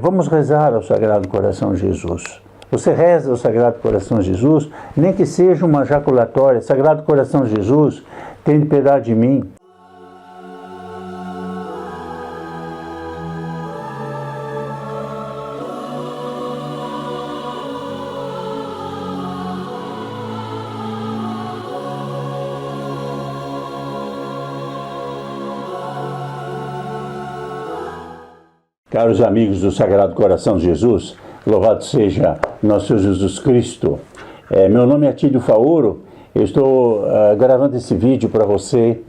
Vamos rezar ao Sagrado Coração de Jesus. Você reza ao Sagrado Coração de Jesus, nem que seja uma jaculatória. Sagrado Coração de Jesus, tem piedade de mim. Caros amigos do Sagrado Coração de Jesus, louvado seja nosso Senhor Jesus Cristo. Meu nome é Atílio Faoro, eu estou gravando esse vídeo para você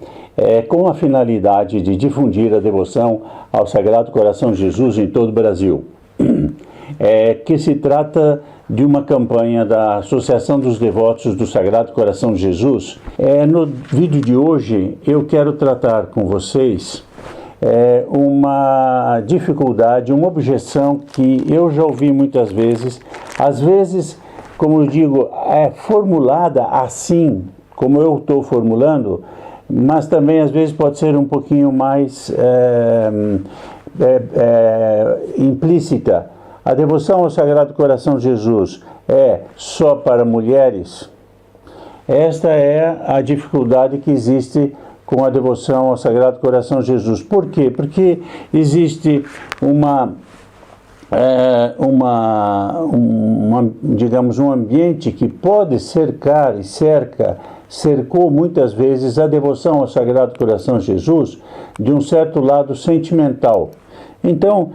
com a finalidade de difundir a devoção ao Sagrado Coração de Jesus em todo o Brasil. Que se trata de uma campanha da Associação dos Devotos do Sagrado Coração de Jesus. No vídeo de hoje eu quero tratar com vocês uma dificuldade, uma objeção que eu já ouvi muitas vezes, às vezes, como eu digo, formulada assim, como eu estou formulando, mas também às vezes pode ser um pouquinho mais implícita. A devoção ao Sagrado Coração de Jesus é só para mulheres? Esta é a dificuldade que existe com a devoção ao Sagrado Coração de Jesus. Por quê? Porque existe digamos, um ambiente que pode cercar e cercou muitas vezes a devoção ao Sagrado Coração de Jesus de um certo lado sentimental. Então,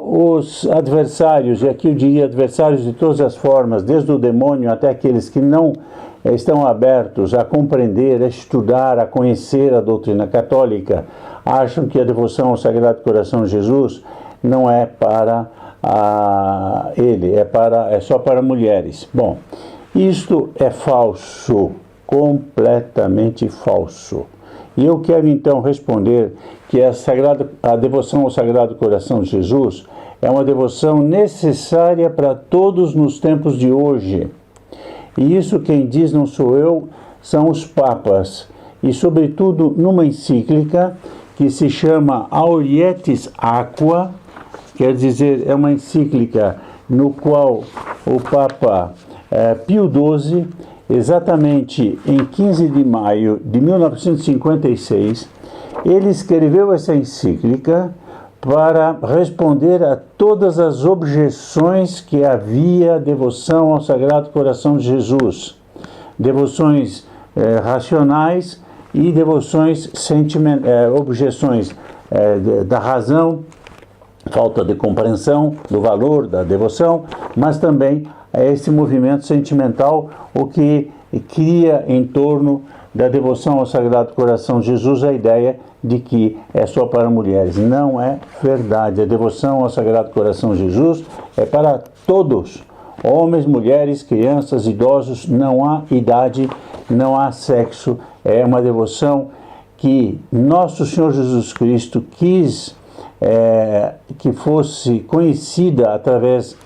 os adversários, e aqui eu diria adversários de todas as formas, desde o demônio até aqueles que não estão abertos a compreender, a estudar, a conhecer a doutrina católica, acham que a devoção ao Sagrado Coração de Jesus não é para ele, é só para mulheres. Bom, isto é falso, completamente falso. E eu quero então responder que a devoção ao Sagrado Coração de Jesus é uma devoção necessária para todos nos tempos de hoje. E isso quem diz não sou eu, são os papas. E sobretudo numa encíclica que se chama Aurietis Aqua, quer dizer, é uma encíclica no qual o Papa Pio XII, exatamente em 15 de maio de 1956, ele escreveu essa encíclica para responder a todas as objeções que havia à devoção ao Sagrado Coração de Jesus. Devoções racionais e devoções objeções da razão, falta de compreensão do valor da devoção, mas também esse movimento sentimental, o que cria em torno da devoção ao Sagrado Coração de Jesus a ideia de que é só para mulheres. Não é verdade. A devoção ao Sagrado Coração de Jesus é para todos, homens, mulheres, crianças, idosos, não há idade, não há sexo. É uma devoção que nosso Senhor Jesus Cristo quis que fosse conhecida através,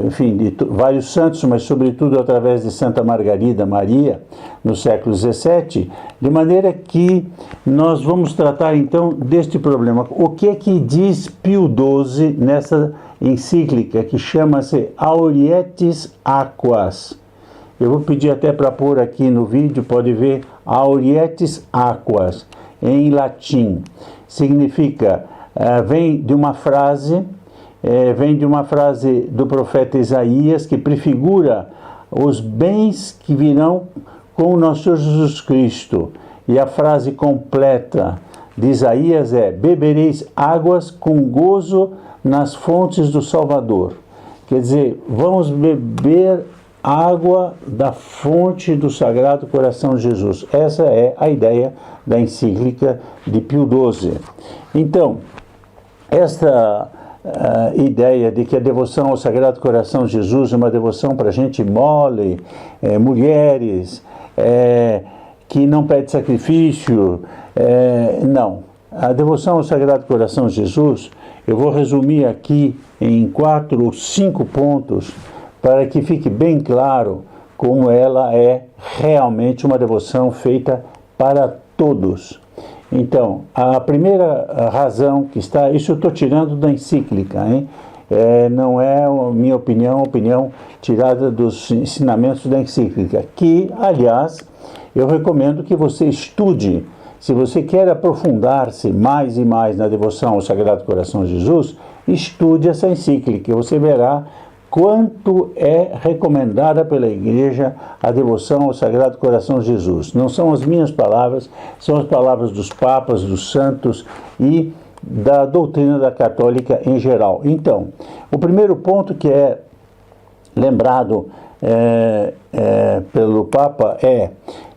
enfim, de vários santos, mas sobretudo através de Santa Margarida Maria, no século XVII, de maneira que nós vamos tratar então deste problema. O que é que diz Pio XII nessa encíclica que chama-se Aurietis Aquas? Eu vou pedir até para pôr aqui no vídeo, pode ver, Aurietis Aquas, em latim. Significa, vem de uma frase do profeta Isaías, que prefigura os bens que virão com o nosso Senhor Jesus Cristo. E a frase completa de Isaías é: bebereis águas com gozo nas fontes do Salvador. Quer dizer, vamos beber água da fonte do Sagrado Coração de Jesus. Essa é a ideia da encíclica de Pio XII. Então, esta ideia de que a devoção ao Sagrado Coração de Jesus é uma devoção para gente mole, mulheres, que não pede sacrifício, não. A devoção ao Sagrado Coração de Jesus, eu vou resumir aqui em 4 ou 5 pontos, para que fique bem claro como ela é realmente uma devoção feita para todos. Então, a primeira razão que está, isso eu estou tirando da encíclica, hein? Não é minha opinião tirada dos ensinamentos da encíclica, que, aliás, eu recomendo que você estude. Se você quer aprofundar-se mais e mais na devoção ao Sagrado Coração de Jesus, estude essa encíclica, você verá quanto é recomendada pela Igreja a devoção ao Sagrado Coração de Jesus. Não são as minhas palavras, são as palavras dos papas, dos santos e da doutrina da católica em geral. Então, o primeiro ponto que é lembrado pelo Papa é: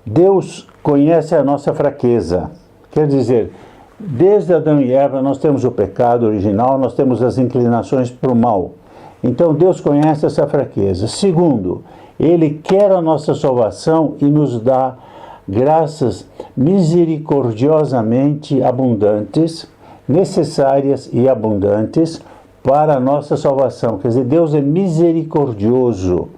Deus conhece a nossa fraqueza. Quer dizer, desde Adão e Eva nós temos o pecado original, nós temos as inclinações para o mal. Então Deus conhece essa fraqueza. Segundo, Ele quer a nossa salvação e nos dá graças misericordiosamente abundantes, necessárias e abundantes para a nossa salvação. Quer dizer, Deus é misericordioso.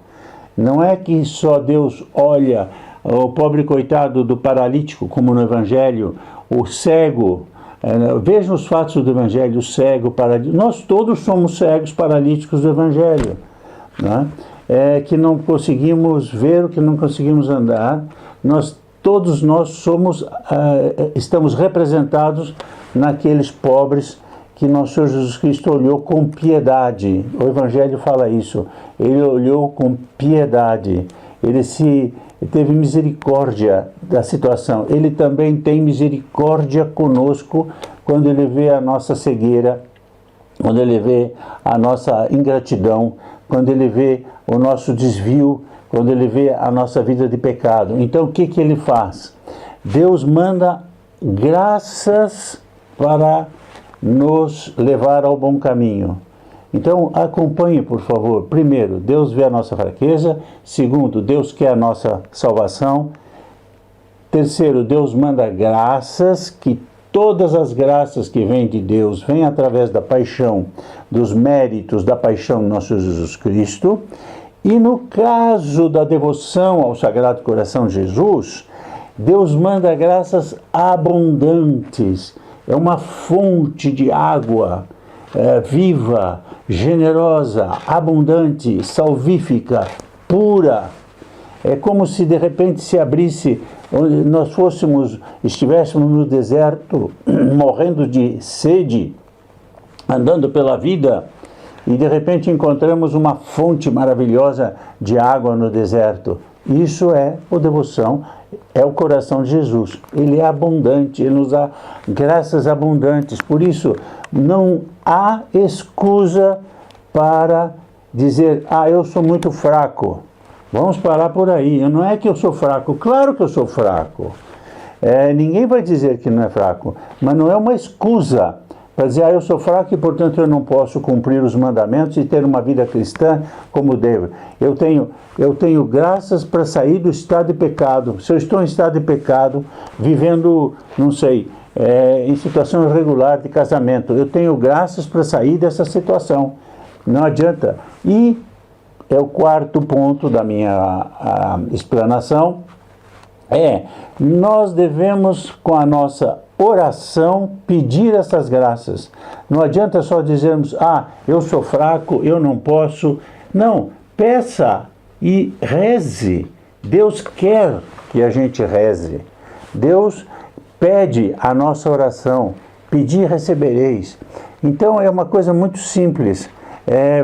Não é que só Deus olha o pobre coitado do paralítico, como no Evangelho, o cego. Vejam os fatos do Evangelho, o cego, paralítico. Nós todos somos cegos, paralíticos do Evangelho, né? Que não conseguimos ver, que não conseguimos andar. Todos nós estamos representados naqueles pobres que nosso Senhor Jesus Cristo olhou com piedade. O Evangelho fala isso. Ele olhou com piedade. Ele teve misericórdia da situação. Ele também tem misericórdia conosco quando Ele vê a nossa cegueira, quando Ele vê a nossa ingratidão, quando Ele vê o nosso desvio, quando Ele vê a nossa vida de pecado. Então, o que Ele faz? Deus manda graças para nos levar ao bom caminho. Então, acompanhe, por favor. Primeiro, Deus vê a nossa fraqueza. Segundo, Deus quer a nossa salvação. Terceiro, Deus manda graças, que todas as graças que vêm de Deus vêm através da paixão, dos méritos da paixão de nosso Jesus Cristo. E no caso da devoção ao Sagrado Coração de Jesus, Deus manda graças abundantes. É uma fonte de água viva, generosa, abundante, salvífica, pura. É como se de repente se abrisse, nós estivéssemos no deserto, morrendo de sede, andando pela vida, e de repente encontramos uma fonte maravilhosa de água no deserto. Isso é a devoção, é o coração de Jesus. Ele é abundante, Ele nos dá graças abundantes. Por isso, não há excusa para dizer: eu sou muito fraco. Vamos parar por aí. Não é que eu sou fraco, claro que eu sou fraco. Ninguém vai dizer que não é fraco, mas não é uma excusa para dizer: eu sou fraco e, portanto, eu não posso cumprir os mandamentos e ter uma vida cristã como devo. Eu tenho graças para sair do estado de pecado. Se eu estou em estado de pecado, vivendo, não sei, em situação irregular de casamento, eu tenho graças para sair dessa situação. Não adianta. E é o quarto ponto da minha explanação. Nós devemos, com a nossa oração, pedir essas graças. Não adianta só dizermos: eu sou fraco, eu não posso. Não, peça e reze. Deus quer que a gente reze. Deus pede a nossa oração. Pedi e recebereis. Então é uma coisa muito simples.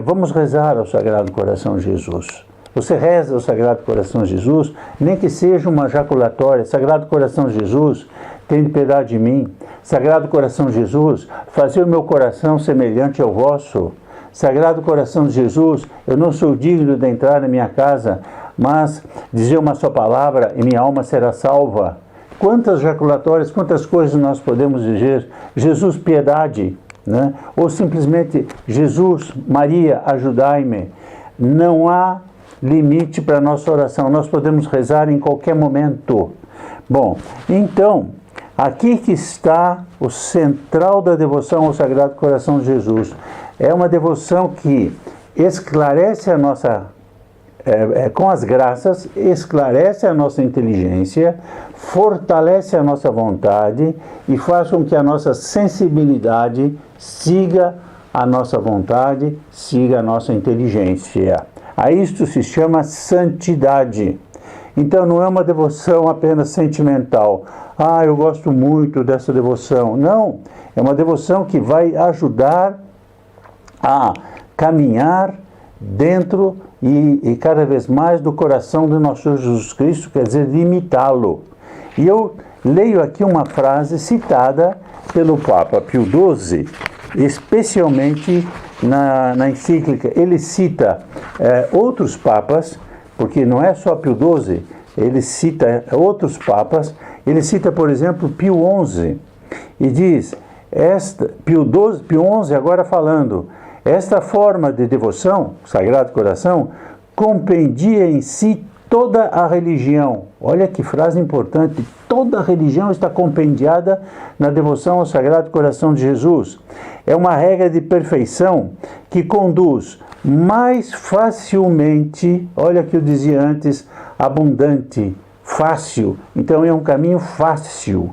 Vamos rezar ao Sagrado Coração de Jesus. Você reza ao Sagrado Coração de Jesus, nem que seja uma jaculatória: Sagrado Coração de Jesus, tem piedade de mim. Sagrado Coração de Jesus, fazei o meu coração semelhante ao vosso. Sagrado Coração de Jesus, eu não sou digno de entrar na minha casa, mas dizer uma só palavra e minha alma será salva. Quantas jaculatórias, quantas coisas nós podemos dizer? Jesus, piedade, né? Ou simplesmente: Jesus, Maria, ajudai-me. Não há limite para a nossa oração. Nós podemos rezar em qualquer momento. Bom, então, aqui que está o central da devoção ao Sagrado Coração de Jesus. É uma devoção que esclarece a nossa com as graças, esclarece a nossa inteligência, fortalece a nossa vontade e faz com que a nossa sensibilidade siga a nossa vontade, siga a nossa inteligência. A isto se chama santidade. Então não é uma devoção apenas sentimental. Ah, eu gosto muito dessa devoção. Não, é uma devoção que vai ajudar a caminhar dentro e cada vez mais do coração do nosso Senhor Jesus Cristo, quer dizer, de imitá-lo. E eu leio aqui uma frase citada pelo Papa Pio XII, especialmente na encíclica. Ele cita outros papas, porque não é só Pio XII, ele cita outros papas. Ele cita, por exemplo, Pio XI, e diz, Pio XI agora falando, esta forma de devoção, Sagrado Coração, compendia em si toda a religião. Olha que frase importante, toda a religião está compendiada na devoção ao Sagrado Coração de Jesus. É uma regra de perfeição que conduz mais facilmente, olha que eu dizia antes, abundante, fácil, então é um caminho fácil,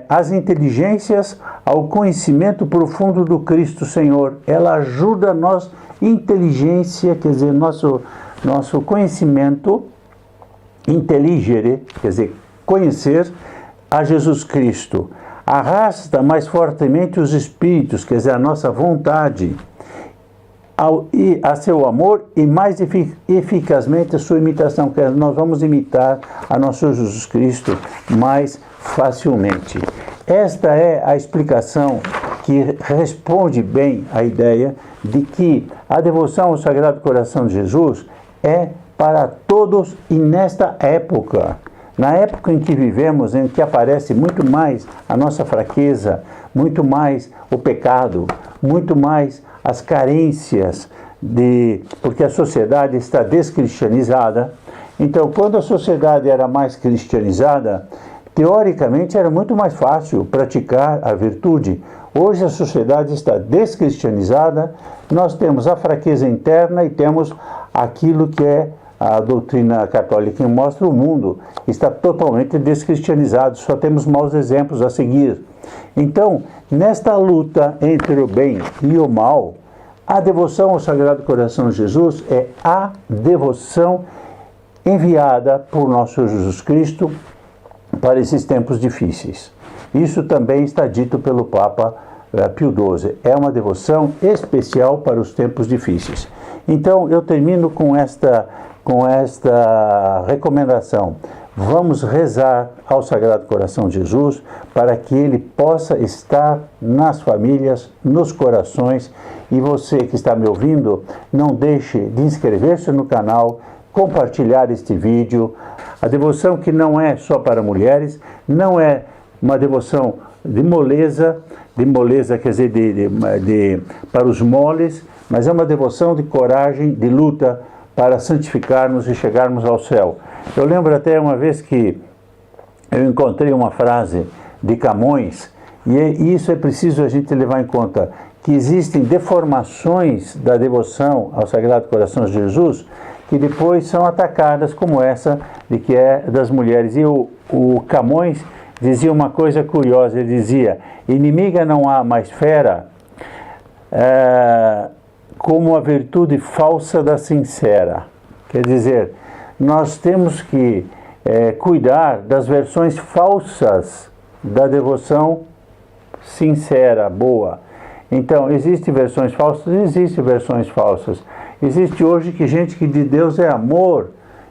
as inteligências ao conhecimento profundo do Cristo Senhor. Ela ajuda a nossa inteligência, quer dizer, nosso conhecimento, intelligere, quer dizer, conhecer a Jesus Cristo. Arrasta mais fortemente os espíritos, quer dizer, a nossa vontade, e a seu amor e mais eficazmente a sua imitação, que nós vamos imitar a nosso Jesus Cristo mais facilmente. Esta é a explicação que responde bem à ideia de que a devoção ao Sagrado Coração de Jesus é para todos e nesta época. Na época em que vivemos, em que aparece muito mais a nossa fraqueza, muito mais o pecado, muito mais as carências, porque a sociedade está descristianizada. Então, quando a sociedade era mais cristianizada, teoricamente era muito mais fácil praticar a virtude. Hoje a sociedade está descristianizada, nós temos a fraqueza interna e temos aquilo que é a doutrina católica que mostra o mundo está totalmente descristianizado, só temos maus exemplos a seguir. Então, nesta luta entre o bem e o mal, a devoção ao Sagrado Coração de Jesus é a devoção enviada por nosso Jesus Cristo para esses tempos difíceis. Isso também está dito pelo Papa Pio XII. É uma devoção especial para os tempos difíceis. Então, eu termino com esta recomendação. Vamos rezar ao Sagrado Coração de Jesus para que ele possa estar nas famílias, nos corações. E você que está me ouvindo, não deixe de inscrever-se no canal, compartilhar este vídeo. A devoção que não é só para mulheres, não é uma devoção de moleza quer dizer, para os moles, mas é uma devoção de coragem, de luta para santificarmos e chegarmos ao céu. Eu lembro até uma vez que eu encontrei uma frase de Camões, e isso é preciso a gente levar em conta, que existem deformações da devoção ao Sagrado Coração de Jesus, que depois são atacadas, como essa, de que é das mulheres. E o Camões dizia uma coisa curiosa, ele dizia, inimiga não há mais fera, como a virtude falsa da sincera. Quer dizer, nós temos que cuidar das versões falsas da devoção sincera, boa. Então, existem versões falsas? Existem versões falsas. Existe hoje gente que diz Deus é amor,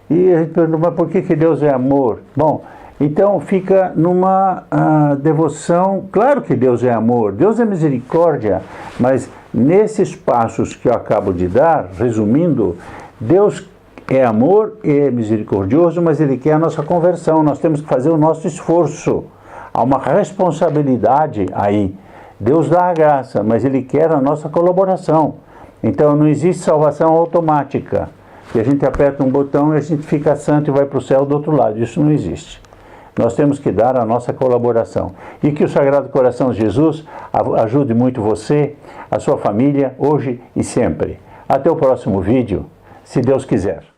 e a gente pergunta, mas por que Deus é amor? Bom, então fica numa devoção, claro que Deus é amor, Deus é misericórdia, mas nesses passos que eu acabo de dar, resumindo, Deus é amor e é misericordioso, mas Ele quer a nossa conversão, nós temos que fazer o nosso esforço, há uma responsabilidade aí. Deus dá a graça, mas Ele quer a nossa colaboração. Então não existe salvação automática, que a gente aperta um botão e a gente fica santo e vai para o céu do outro lado, isso não existe. Nós temos que dar a nossa colaboração. E que o Sagrado Coração de Jesus ajude muito você, a sua família, hoje e sempre. Até o próximo vídeo. se Deus quiser.